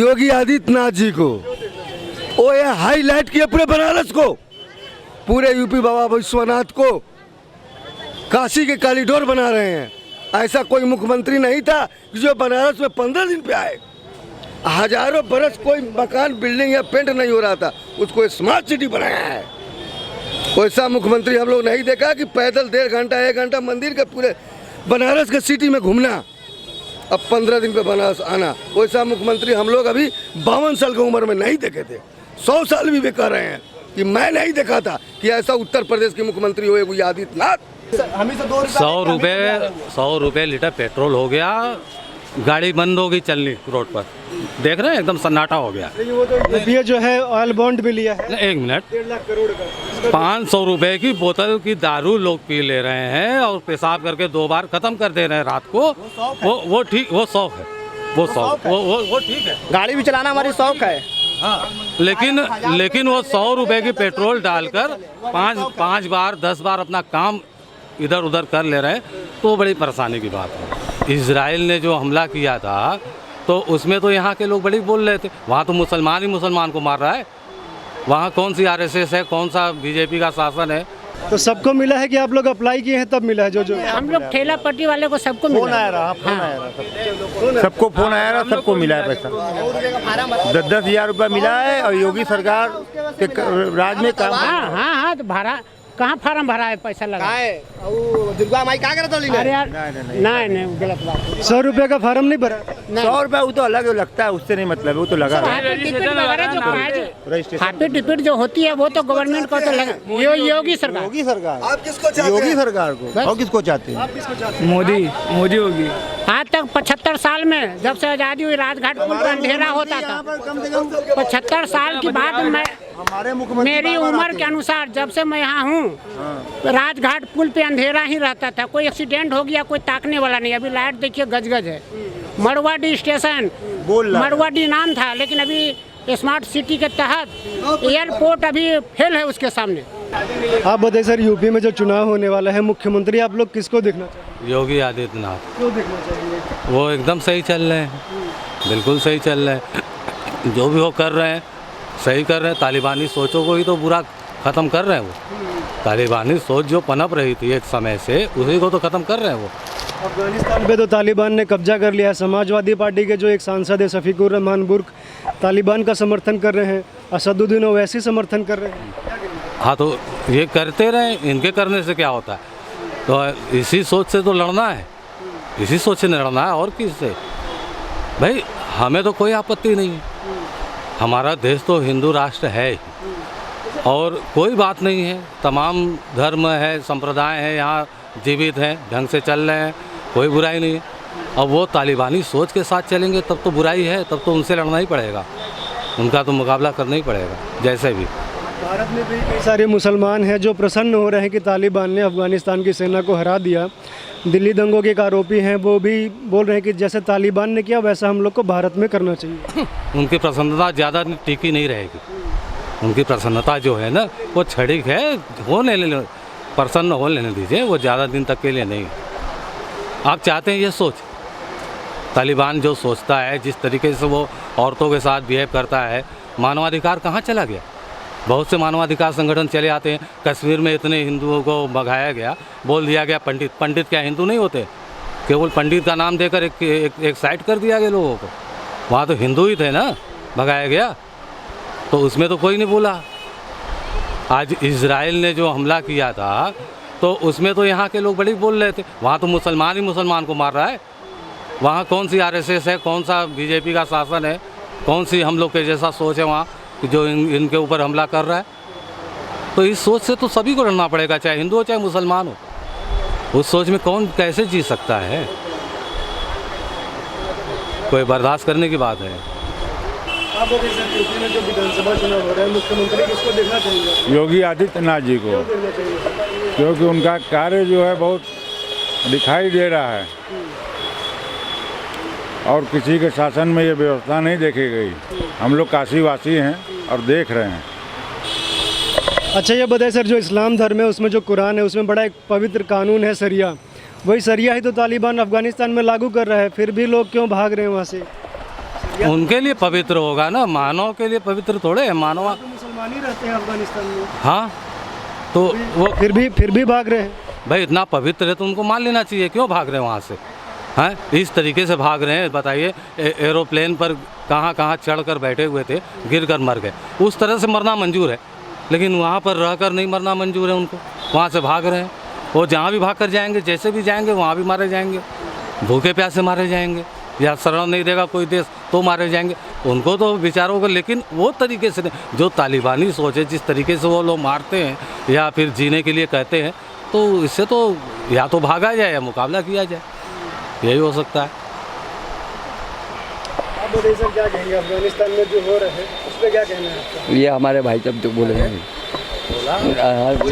योगी आदित्यनाथ जी को वो ये हाईलाइट किया पूरे बनारस को, पूरे यूपी बाबा विश्वनाथ को काशी के कॉरिडोर बना रहे हैं। ऐसा कोई मुख्यमंत्री नहीं था कि जो बनारस में 15 दिन पे आए। हजारों बरस कोई मकान बिल्डिंग या पेंट नहीं हो रहा था, उसको स्मार्ट सिटी बनाया है। वैसा मुख्यमंत्री हम लोग नहीं देखा कि पैदल 1.5 घंटा 1 घंटा मंदिर के पूरे बनारस के सिटी में घूमना, अब 15 दिन पे बनारस आना। वैसा मुख्यमंत्री हम लोग अभी 52 साल की उम्र में नहीं देखे थे। 100 साल भी कह रहे हैं कि मैं नहीं देखा था कि ऐसा उत्तर प्रदेश के मुख्यमंत्री हुए योगी आदित्यनाथ। 100 रुपये लीटर पेट्रोल हो गया, गाड़ी बंद हो गई चलनी रोड पर, देख रहे हैं एकदम सन्नाटा हो गया। ये जो है ऑयल बॉन्ड भी लिया है, 1 मिनट, 1.5 लाख करोड़ का। 500 रुपए की बोतल की दारू लोग पी ले रहे हैं और पेशाब करके 2 बार खत्म कर दे रहे हैं रात को। वो ठीक, वो शौक है, वो शौक, वो ठीक है। गाड़ी भी चलाना हमारी शौक है। हाँ, लेकिन वो 100 रुपए की पेट्रोल डालकर 5 बार 10 बार अपना काम इधर उधर कर ले रहे हैं, तो बड़ी परेशानी की बात है। इजराइल ने जो हमला किया था तो उसमें तो यहाँ के लोग बड़ी बोल रहे थे, वहाँ तो मुसलमान ही मुसलमान को मार रहा है। वहाँ कौन सी आरएसएस है, कौन सा बीजेपी का शासन है? तो सबको मिला है कि आप लोग अप्लाई किए हैं तब मिला है? जो हम लोग ठेला पट्टी वाले को सबको मिला है। सबको फोन आया रहा, सबको मिला है पैसा। 10-10 हज़ार रुपया मिला है और योगी सरकार के राज में काम। हाँ तो भरा कहाँ फार्म भरा है, पैसा लगा है। दुर्गा माई क्या करता है? अरे यार नहीं गलत बात। 100 रुपये का फार्म नहीं भरा? 100 रुपया वो तो अलग लगता है, उससे नहीं मतलब है, वो तो लगा हार्ट टिकट जो होती है वो तो गवर्नमेंट को तो लगा। योगी सरकार। आप किसको चाहते हैं? योगी सरकार को। और किसको चाहते हैं? मोदी होगी। आज तक 75 साल में जब से आज़ादी हुई, राजघाट पुल पर अंधेरा होता था। 75 साल के बाद मैं, मेरी उम्र के अनुसार जब से मैं यहाँ हूँ, राजघाट पुल पे अंधेरा ही रहता था। कोई एक्सीडेंट हो गया कोई ताकने वाला नहीं। अभी लाइट देखिए गजगज है। मड़वाडी स्टेशन, मड़वाडी नाम था, लेकिन अभी स्मार्ट सिटी के तहत एयरपोर्ट अभी फेल है उसके सामने। आप बताइए सर, यूपी में जो चुनाव होने वाला है, मुख्यमंत्री आप लोग किसको देखना चाहिए? योगी आदित्यनाथ। क्यों देखना चाहिए? वो एकदम सही चल रहे हैं, बिल्कुल सही चल रहे हैं। जो भी वो कर रहे हैं सही कर रहे हैं। तालिबानी सोचों को ही तो पूरा ख़त्म कर रहे हैं वो। तालिबानी सोच जो पनप रही थी एक समय से, उसी को तो ख़त्म कर रहे हैं वो। अफगानिस्तान पे तो तालिबान ने कब्जा कर लिया है। समाजवादी पार्टी के जो एक सांसद है शफीकुर रहमान बुर्क, तालिबान का समर्थन कर रहे हैं। असदुद्दीन ओवैसी समर्थन कर रहे हैं। हाँ तो ये करते रहे, इनके करने से क्या होता है? तो इसी सोच से तो लड़ना है, इसी सोच से लड़ना है, और किससे? भाई हमें तो कोई आपत्ति नहीं है, हमारा देश तो हिंदू राष्ट्र है और कोई बात नहीं है। तमाम धर्म है, संप्रदाय है, यहाँ जीवित हैं, ढंग से चल रहे हैं, कोई बुराई नहीं है। अब वो तालिबानी सोच के साथ चलेंगे तब तो बुराई है, तब तो उनसे लड़ना ही पड़ेगा, उनका तो मुकाबला करना ही पड़ेगा जैसे भी। भारत में भी कई सारे मुसलमान हैं जो प्रसन्न हो रहे हैं कि तालिबान ने अफगानिस्तान की सेना को हरा दिया। दिल्ली दंगों के एक आरोपी हैं, वो भी बोल रहे हैं कि जैसे तालिबान ने किया वैसा हम लोग को भारत में करना चाहिए। उनकी प्रसन्नता ज़्यादा टिकी नहीं रहेगी। उनकी प्रसन्नता जो है ना वो क्षणिक है, प्रसन्न हो लेने दीजिए, वो ज़्यादा दिन तक के लिए नहीं। आप चाहते हैं ये सोच, तालिबान जो सोचता है, जिस तरीके से वो औरतों के साथ बिहेव करता है, मानवाधिकार कहाँ चला गया? बहुत से मानवाधिकार संगठन चले आते हैं। कश्मीर में इतने हिंदुओं को भगाया गया, बोल दिया गया पंडित क्या हिंदू नहीं होते? केवल पंडित का नाम देकर एक साइड कर दिया गया लोगों को। वहाँ तो हिंदू ही थे ना, भगाया गया, तो उसमें तो कोई नहीं बोला। आज इजराइल ने जो हमला किया था तो उसमें तो यहाँ के लोग बड़ी बोल रहे थे, वहाँ तो मुसलमान ही मुसलमान को मार रहा है। वहाँ कौन सी आरएसएस है, कौन सा बीजेपी का शासन है, कौन सी हम लोग के जैसा सोच है वहाँ जो इनके ऊपर हमला कर रहा है? तो इस सोच से तो सभी को लड़ना पड़ेगा, चाहे हिंदू हो चाहे मुसलमान हो। उस सोच में कौन कैसे जी सकता है? कोई बर्दाश्त करने की बात है। आप यूपी में जो विधानसभा चुनाव हो रहा है, मुख्यमंत्री किसको देखना चाहिए? योगी आदित्यनाथ जी को, क्योंकि उनका कार्य जो है बहुत दिखाई दे रहा है और किसी के शासन में ये व्यवस्था नहीं देखी गई। हम लोग काशीवासी हैं और देख रहे हैं। अच्छा ये बताइए सर, जो इस्लाम धर्म है उसमें जो कुरान है उसमें बड़ा एक पवित्र कानून है सरिया, वही सरिया ही तो तालिबान अफगानिस्तान में लागू कर रहा है, फिर भी लोग क्यों भाग रहे हैं वहाँ से? उनके लिए पवित्र होगा ना, मानव के लिए पवित्र थोड़े है। मानव मुसलमान ही रहते हैं अफगानिस्तान में, हाँ, तो वो फिर भी भाग रहे हैं। भाई इतना पवित्र है तो उनको मान लेना चाहिए, क्यों भाग रहे हैं वहाँ से? हैं, इस तरीके से भाग रहे हैं, बताइए। एरोप्लेन पर कहाँ कहाँ चढ़ कर बैठे हुए थे, गिर कर मर गए। उस तरह से मरना मंजूर है, लेकिन वहाँ पर रह कर नहीं मरना मंजूर है उनको। वहाँ से भाग रहे हैं, वो जहाँ भी भाग कर जाएंगे, जैसे भी जाएंगे वहाँ भी मारे जाएंगे, भूखे प्यासे मारे जाएंगे, या शरण नहीं देगा कोई देश तो मारे जाएंगे। उनको तो विचारों को, लेकिन वो तरीके से नहीं जो तालिबानी सोच है, जिस तरीके से वो लोग मारते हैं या फिर जीने के लिए कहते हैं, तो इससे तो या तो भागा जाए या मुकाबला किया जाए, यही हो सकता है। आप बताइए सर, क्या कहेंगे अफगानिस्तान में जो हो रहा है उस पर क्या कहना है आपका? ये हमारे भाई साहब तो बोले हैं।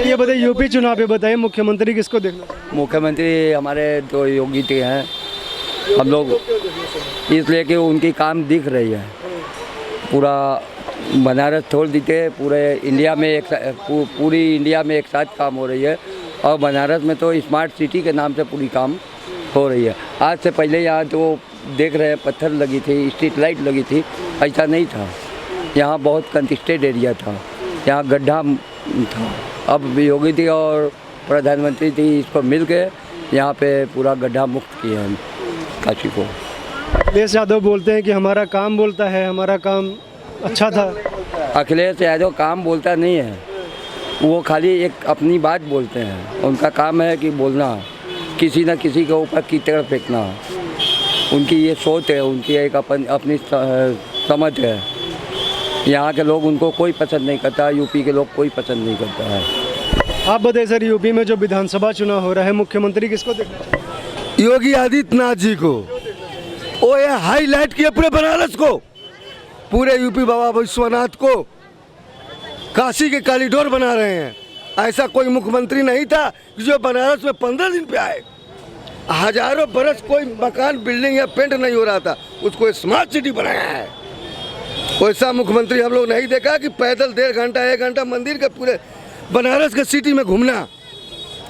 ये बताइए, यूपी चुनाव पे बताइए मुख्यमंत्री किसको देखना चाहिए? मुख्यमंत्री हमारे तो योगी जी हैं। हम लोग इसलिए कि उनकी काम दिख रही है, पूरा बनारस छोड़ दीजिए, पूरे इंडिया में पूरी इंडिया में एक साथ काम हो रही है। और बनारस में तो स्मार्ट सिटी के नाम से पूरी काम हो रही है। आज से पहले यहाँ जो देख रहे हैं पत्थर लगी थी, स्ट्रीट लाइट लगी थी, ऐसा नहीं था। यहाँ बहुत कंजेस्टेड एरिया था, यहाँ गड्ढा था। अब योगी जी और प्रधानमंत्री जी इसको मिल के यहाँ पे पूरा गड्ढा मुक्त किया है काशी को। अखिलेश यादव बोलते हैं कि हमारा काम बोलता है, हमारा काम अच्छा था। अखिलेश यादव काम बोलता नहीं है, वो खाली एक अपनी बात बोलते हैं। उनका काम है कि बोलना, किसी न किसी के ऊपर कीचड़ फेंकना। उनकी ये सोच है, उनकी एक अपनी समझ है। यहाँ के लोग उनको कोई पसंद नहीं करता, यूपी के लोग कोई पसंद नहीं करता है। आप बताइए सर, यूपी में जो विधानसभा चुनाव हो रहा है, मुख्यमंत्री किसको देखना चाहिए? योगी आदित्यनाथ जी को। वो ये हाईलाइट किया पूरे बनारस को, पूरे यूपी बाबा विश्वनाथ को काशी के कॉरिडोर बना रहे हैं। ऐसा कोई मुख्यमंत्री नहीं था जो बनारस में 15 दिन पे आए। हजारों बरस कोई मकान, बिल्डिंग या पेंट नहीं हो रहा था, उसको स्मार्ट सिटी बनाया है। वैसा मुख्यमंत्री हम लोग नहीं देखा कि पैदल 1.5 घंटा 1 घंटा मंदिर के पूरे बनारस के सिटी में घूमना,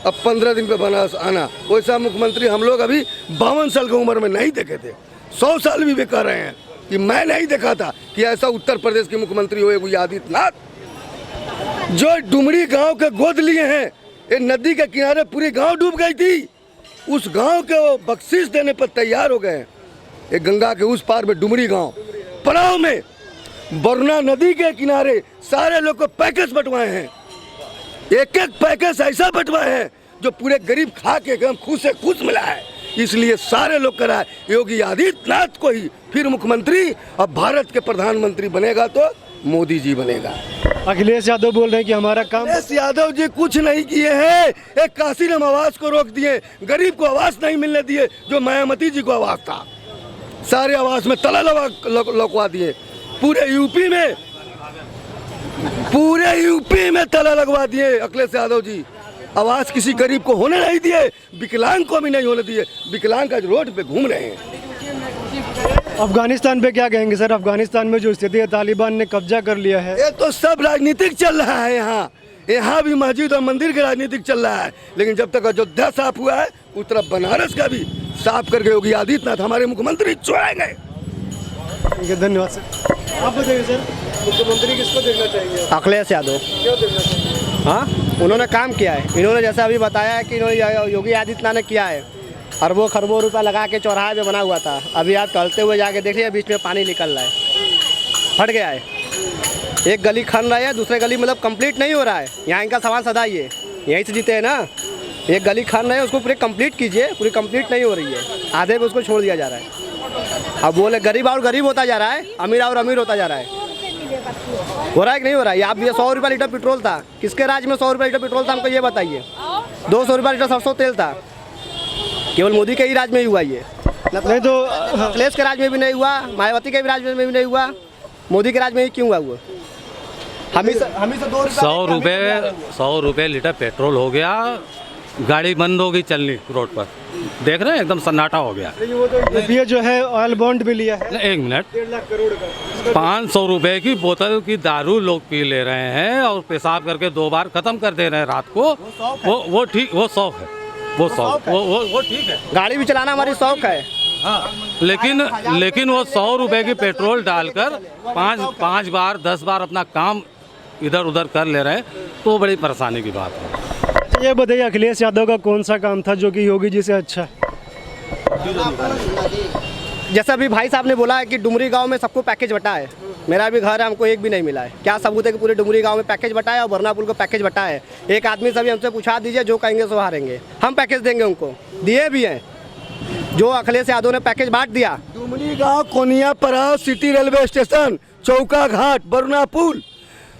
अब 15 दिन पे बनारस आना। वैसा मुख्यमंत्री हम लोग अभी 52 साल की उम्र में नहीं देखे थे। 100 साल भी कह रहे हैं कि मैं नहीं देखा था कि ऐसा उत्तर प्रदेश के मुख्यमंत्री हुए योगी आदित्यनाथ, जो डुमरी गांव के गोद लिए हैं। ये नदी के किनारे पूरी गांव डूब गई थी, उस गांव के वो बख्शीश देने पर तैयार हो गए। ये गंगा के उस पार में डुमरी गांव, पड़ाव में बरना नदी के किनारे सारे लोग को पैकेज बंटवाए हैं। एक एक पैकेज ऐसा बंटवाए हैं जो पूरे गरीब खा के एकदम खुश से खुश मिला है। इसलिए सारे लोग कराए योगी आदित्यनाथ को ही फिर मुख्यमंत्री, और भारत के प्रधानमंत्री बनेगा तो मोदी जी बनेगा। अखिलेश यादव बोल रहे हैं कि हमारा काम। अखिलेश यादव जी कुछ नहीं किए हैं। एक काशीराम आवास को रोक दिए, गरीब को आवास नहीं मिलने दिए जो मायावती जी को आवास था। सारे आवास में ताला लगवा दिए। पूरे यूपी में ताला लगवा दिए अखिलेश यादव जी। आवास किसी गरीब को होने नहीं दिए, विकलांग को भी नहीं होने दिए। विकलांग आज रोड पे घूम रहे हैं। अफगानिस्तान पे क्या कहेंगे सर? अफगानिस्तान में जो स्थिति है, तालिबान ने कब्जा कर लिया है। ये तो सब राजनीतिक चल रहा है। यहाँ भी मस्जिद और मंदिर के राजनीतिक चल रहा है, लेकिन जब तक अयोध्या साफ हुआ है उस तरफ बनारस का भी साफ करके योगी आदित्यनाथ हमारे मुख्यमंत्री छोड़ेंगे। ठीक है, धन्यवाद सर। आप बताइए सर, मुख्यमंत्री किसको देखना चाहिए? अखिलेश यादव। क्यों देखना चाहिए? हाँ, उन्होंने काम किया है। इन्होंने जैसा अभी बताया है कि इन्होंने योगी आदित्यनाथ ने किया है। अरबों खरबों रुपया लगा के चौराहे पे बना हुआ था। अभी आप टहलते हुए जाके देखिए, बीच में पानी निकल रहा है, फट गया है। एक गली खन रहा है, दूसरे गली मतलब कंप्लीट नहीं हो रहा है। यहाँ इनका सवाल सदा ही है, यहीं से जीते हैं ना। एक गली खन रहे हैं, उसको पूरी कंप्लीट कीजिए, पूरी कंप्लीट नहीं हो रही है, आधे पे उसको छोड़ दिया जा रहा है। अब बोले गरीब और गरीब होता जा रहा है, अमीर और अमीर होता जा रहा है। हो रहा है कि नहीं हो रहा है? आप ये 100 रुपये लीटर पेट्रोल था, किसके राज्य में 100 रुपये लीटर पेट्रोल था हमको ये बताइए। 200 रुपये लीटर सरसों तेल था, केवल मोदी के ही राज्य में ही हुआ ये। नहीं तो अखिलेश के राज्य में भी नहीं हुआ, मायावती के भी राज्य में भी नहीं हुआ, मोदी के राज्य में ही क्यों हुआ? हम ही से 100 रुपये लीटर पेट्रोल हो गया, गाड़ी बंद हो गई चलनी रोड पर। देख रहे हैं एकदम सन्नाटा हो गया। वो तो यूपीए जो है ऑयल बॉन्ड भी लिया है 1 मिनट, 1.5 लाख करोड़ का। 500 रुपये की बोतल की दारू लोग पी ले रहे हैं और पेशाब करके 2 बार खत्म कर दे रहे हैं रात को। वो ठीक, वो शौक है, वो शौक, वो ठीक है। गाड़ी भी चलाना हमारी शौक है, हाँ, लेकिन वो 100 रुपए की पेट्रोल डालकर पाँच बार 10 बार अपना काम इधर उधर कर ले रहे हैं, तो बड़ी परेशानी की बात है। ये बताइए अखिलेश यादव का कौन सा काम था जो कि योगी जी से अच्छा है? जैसा अभी भाई साहब ने बोला है कि डुमरी गांव में सबको पैकेज बटा है, मेरा भी घर है, हमको एक भी नहीं मिला है। क्या सबूत है कि पूरे डुमरी गांव में पैकेज बटा है और बरनापुल को पैकेज बटा है? एक आदमी से भी हमसे पूछा दीजिए, जो कहेंगे सो हारेंगे। हम पैकेज देंगे उनको, दिए भी हैं। जो अखिलेश यादव ने पैकेज बांट दिया, डुमरी गांव, कोनियापरा, सिटी रेलवे स्टेशन, चौका घाट, बरनापुल,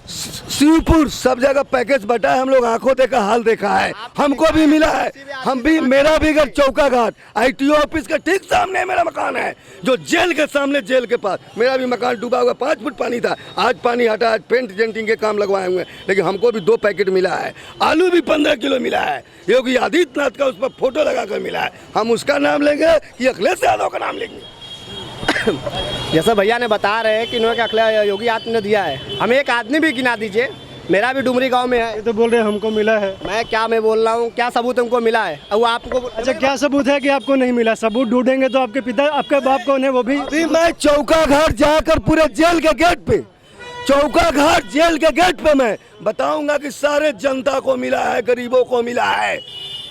शिवपुर, सब जगह पैकेज बटा है। हम लोग आंखों देखा हाल देखा है, हमको भी मिला है। हम भी, मेरा भी घर चौका घाट ITO ऑफिस के ठीक सामने मेरा मकान है, जो जेल के सामने, जेल के पास मेरा भी मकान डूबा हुआ, 5 फुट पानी था। आज पानी हटा, आज पेंट जेंटिंग के काम लगवाए हुए हैं, लेकिन हमको भी 2 पैकेट मिला है। आलू भी 15 किलो मिला है, योगी आदित्यनाथ का उस पर फोटो लगाकर मिला है। हम उसका नाम लेंगे कि अखिलेश यादव का नाम लेंगे? जैसा भैया ने बता रहे हैं कि इन्होंने अखिलेश योगी आदित्यनाथ ने दिया है, हमें एक आदमी भी गिना दीजिए। मेरा भी डुमरी गांव में है। ये तो बोल रहे हैं हमको मिला है। मैं बोल रहा हूँ, क्या सबूत हमको मिला है? अब आपको अच्छा, क्या सबूत है कि आपको नहीं मिला? सबूत ढूंढेंगे तो आपके पिता, आपका बाप कौन है वो भी? अभी मैं चौका घाट जाकर पूरे जेल के गेट पे, चौका घाट जेल के गेट पे मैं बताऊंगा कि सारे जनता को मिला है, गरीबों को मिला है।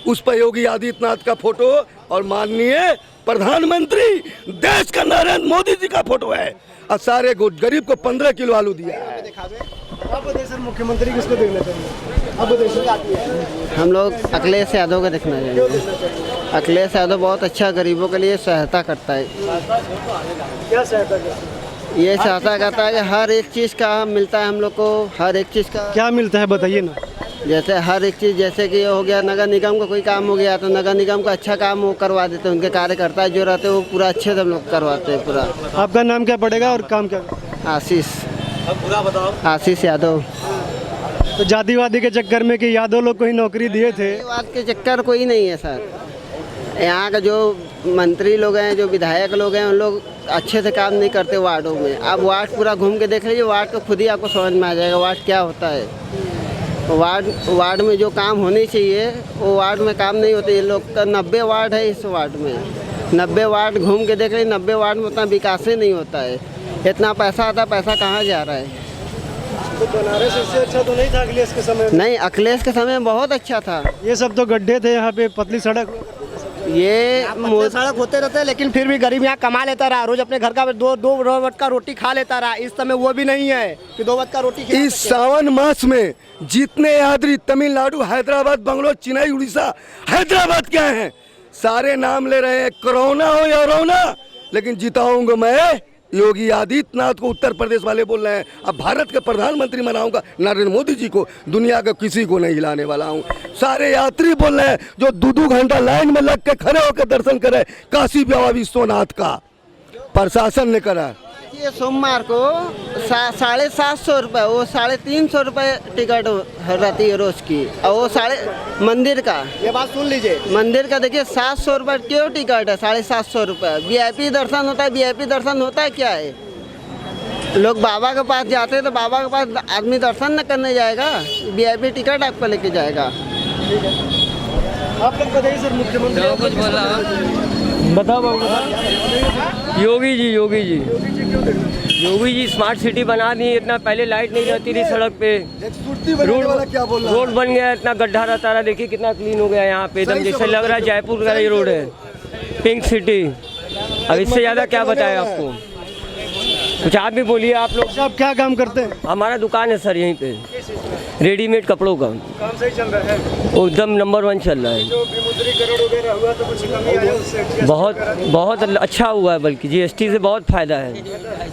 उस पर योगी आदित्यनाथ का फोटो और माननीय प्रधानमंत्री देश का नरेंद्र मोदी जी का फोटो है, और सारे गरीब को 15 किलो आलू दिया है। आप बताइए सर, मुख्यमंत्री किसको देखना चाहिए? आप बताइए। हम लोग अखिलेश यादव को देखना चाहिए। अखिलेश यादव बहुत अच्छा गरीबों के लिए सहायता करता है। क्या सहायता करता है? ये सहायता करता है कि हर एक चीज़ का मिलता है हम लोग को, हर एक चीज़ का। क्या मिलता है बताइए ना। जैसे हर एक चीज़, जैसे कि ये हो गया नगर निगम का कोई काम हो गया तो नगर निगम का अच्छा काम वो करवा देते हैं। उनके कार्यकर्ता जो रहते हैं वो पूरा अच्छे से हम लोग करवाते हैं पूरा। आपका नाम क्या पड़ेगा और काम क्या? आशीष यादव। तो जातिवादी के चक्कर में कि यादव लोग को ही नौकरी दिए थे? जातिवाद के चक्कर कोई नहीं है सर। यहाँ का जो मंत्री लोग हैं, जो विधायक लोग हैं, उन लोग अच्छे से काम नहीं करते वार्डों में। आप वार्ड पूरा घूम के देख लीजिए, वार्ड को खुद ही आपको समझ में आ जाएगा वार्ड क्या होता है। वार्ड में जो काम होने चाहिए वो वार्ड में काम नहीं होते। ये लोग का 90 वार्ड है, इस वार्ड में 90 वार्ड घूम के देख लीजिए, 90 वार्ड में उतना विकास ही नहीं होता है। इतना पैसा आता, पैसा कहाँ जा रहा है? तो बनारस इससे अच्छा तो नहीं था अखिलेश के समय में? नहीं, अखिलेश के समय में बहुत अच्छा था। ये सब तो गड्ढे थे, यहाँ पे पतली सड़क। ये सड़क होते रहते हैं, लेकिन फिर भी गरीब यहाँ कमा लेता रहा, रोज अपने घर का दो वक्त का रोटी खा लेता रहा। इस समय वो भी नहीं है कि 2 वक्त का रोटी खिला इस सावन मास में जितने यात्री तमिलनाडु, हैदराबाद, बंगलोर, चेन्नई, उड़ीसा, हैदराबाद के हैं, सारे नाम ले रहे हैं, कोरोना हो या रोना, लेकिन जिताऊंगा मैं योगी आदित्यनाथ को। उत्तर प्रदेश वाले बोल रहे हैं अब भारत के प्रधानमंत्री बनाऊंगा नरेंद्र मोदी जी को, दुनिया के किसी को नहीं हिलाने वाला हूं। सारे यात्री बोल रहे हैं जो 2-2 घंटा लाइन में लग के खड़े होकर दर्शन करे काशी बाबा विश्वनाथ का, प्रशासन ने करा। ये सोमवार को 750 रुपये, वो 350 रुपये टिकट रहती है रोज की। और वो मंदिर का, ये बात सुन लीजिए, मंदिर का देखिए 700 रुपये क्यों टिकट है? 750 रुपये। VIP दर्शन होता है। VIP दर्शन होता है क्या है? लोग बाबा के पास जाते हैं तो बाबा के पास आदमी दर्शन न करने जाएगा, VIP टिकट आपको लेके जाएगा। आप लोग बताइए सर, मुख्यमंत्री बताओ बाबू। योगी जी स्मार्ट सिटी बना दी। इतना पहले लाइट नहीं रहती थी सड़क पे, रोड बन गया, इतना गड्ढा रहता रहा, देखिए कितना क्लीन हो गया यहाँ पे, एकदम जैसे लग रहा है जयपुर का ये रोड है, पिंक सिटी। अब इससे ज़्यादा क्या बताएं आपको? कुछ आप भी बोलिए। आप लोग आप क्या काम करते हैं? हमारा दुकान है सर यहीं पे, रेडीमेड कपड़ों का। काम सही चल रहा है? एकदम नंबर 1 चल रहा है। जो विमुद्रीकरण वगैरह हुआ तो कुछ कमी आई उससे? बहुत अच्छा हुआ है, बल्कि GST से बहुत फायदा है,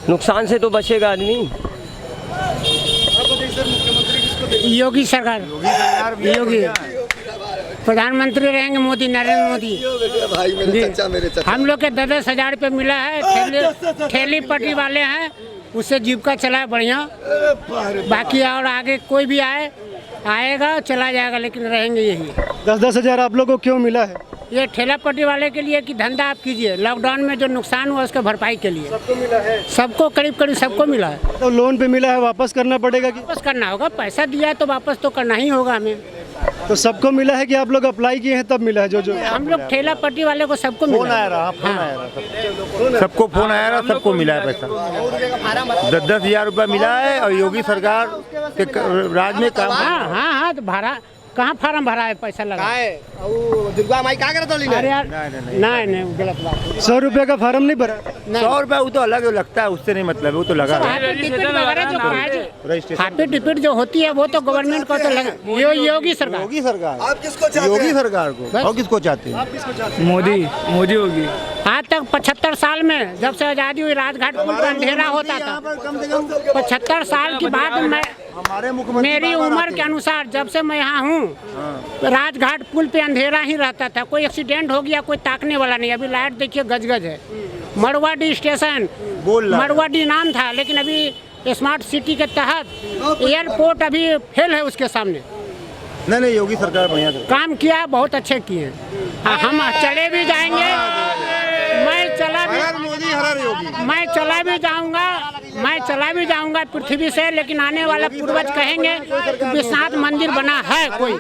नुकसान से तो बचेगा आदमी। योगी सरकार, योगी प्रधानमंत्री रहेंगे, मोदी, नरेंद्र मोदी। भाई मेरे चाचा, मेरे चाचा। हम लोग के 10,000 रुपये मिला है, ठेली पट्टी वाले हैं, उससे जीविका चलाए बढ़िया। बाकी और आगे कोई भी आएगा चला जाएगा, लेकिन रहेंगे यही। 10-10 हज़ार आप लोगों को क्यों मिला है? ये ठेला पट्टी वाले के लिए कि धंधा आप कीजिए, लॉकडाउन में जो नुकसान हुआ उसका भरपाई के लिए। सबको मिला है? सबको करीब सबको मिला है। तो लोन पे मिला है, वापस करना पड़ेगा कि? वापस करना होगा, पैसा दिया है तो वापस तो करना ही होगा हमें। तो सबको मिला है कि आप लोग अप्लाई किए हैं तब मिला है? जो हम लोग ठेला पट्टी वाले को सबको फोन मिला। आया रहा, फोन आया रहा, सबको फोन आया रहा, सबको मिला है पैसा। 10-10 हजार रुपया मिला है और योगी सरकार के राज में काम। हाँ तो भरा कहाँ फार्म भरा है, पैसा लगा है दुर्गा माई क्या करत होली अरे यार नहीं गलत बात। 100 रुपये का फार्म नहीं भरा? 100 रुपया वो तो अलग लगता है, उससे नहीं मतलब है, वो तो लगा रहा है। हार्ट टिकट जो होती है वो तो गवर्नमेंट को तो लगा। योगी सरकार। योगी सरकार। आप किसको चाहते योगी हैं? सरकार को और किसको चाहते हैं? मोदी होगी। आज तक 75 साल में जब से आज़ादी हुई राजघाट पुल पर अंधेरा होता था। 75 साल के बाद मैं हमारे मुख्यमंत्री मेरी उम्र के अनुसार जब से मैं यहाँ हूँ राजघाट पुल पे अंधेरा ही रहता था। कोई एक्सीडेंट हो गया कोई ताकने वाला नहीं। अभी लाइट देखिए गजगज है। मड़वाडी स्टेशन मड़वाडी नाम था, लेकिन अभी स्मार्ट सिटी के तहत एयरपोर्ट अभी फेल है उसके सामने। नहीं योगी सरकार बढ़िया काम किया, बहुत अच्छे किए। हम चले भी जाएंगे, मैं चला भी जाऊंगा पृथ्वी से, लेकिन आने वाला पूर्वज कहेंगे कि विश्वनाथ मंदिर बना है कोई।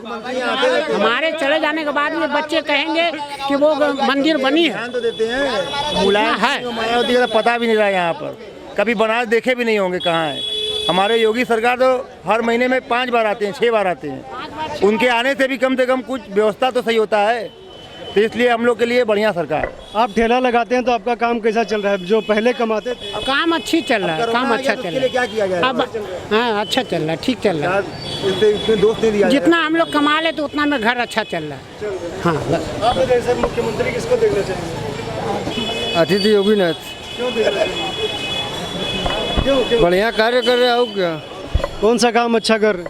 हमारे चले जाने के बाद में बच्चे कहेंगे कि वो मंदिर बनी है। तो देते हैं मुलायम है, मायावती का पता भी नहीं रहा यहाँ पर, कभी बनारस देखे भी नहीं होंगे कहाँ है। हमारे योगी सरकार तो हर महीने में 5 बार आते हैं, 6 बार आते हैं। उनके आने से भी कम से कम कुछ व्यवस्था तो सही होता है, तो इसलिए हम लोग के लिए बढ़िया सरकार। आप ठेला लगाते हैं तो आपका काम कैसा चल रहा है? जो पहले कमाते थे काम अच्छी चल रहा है, काम अच्छा चल रहा है। क्या किया जाए? अब हाँ अच्छा चल रहा है, ठीक चल रहा है। इसमें दोस्त नहीं दिया जितना हम लोग कमा ले तो उतना में घर अच्छा चल रहा है। हाँ बस। आप जैसे मुख्यमंत्री किसको देखना चाहिए? अतिथि योगीनाथ बढ़िया कार्य कर रहे हो क्या? कौन सा काम अच्छा कर रहे?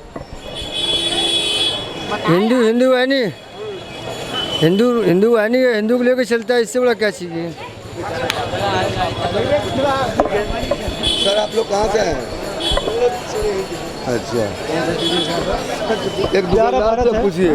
हिंदू है नहीं, हिंदू है नहीं, हिंदू को लेकर चलता है, इससे बड़ा क्या चाहिए? सर आप लोग कहाँ से हैं? अच्छा एक दुकानदार से पूछिए।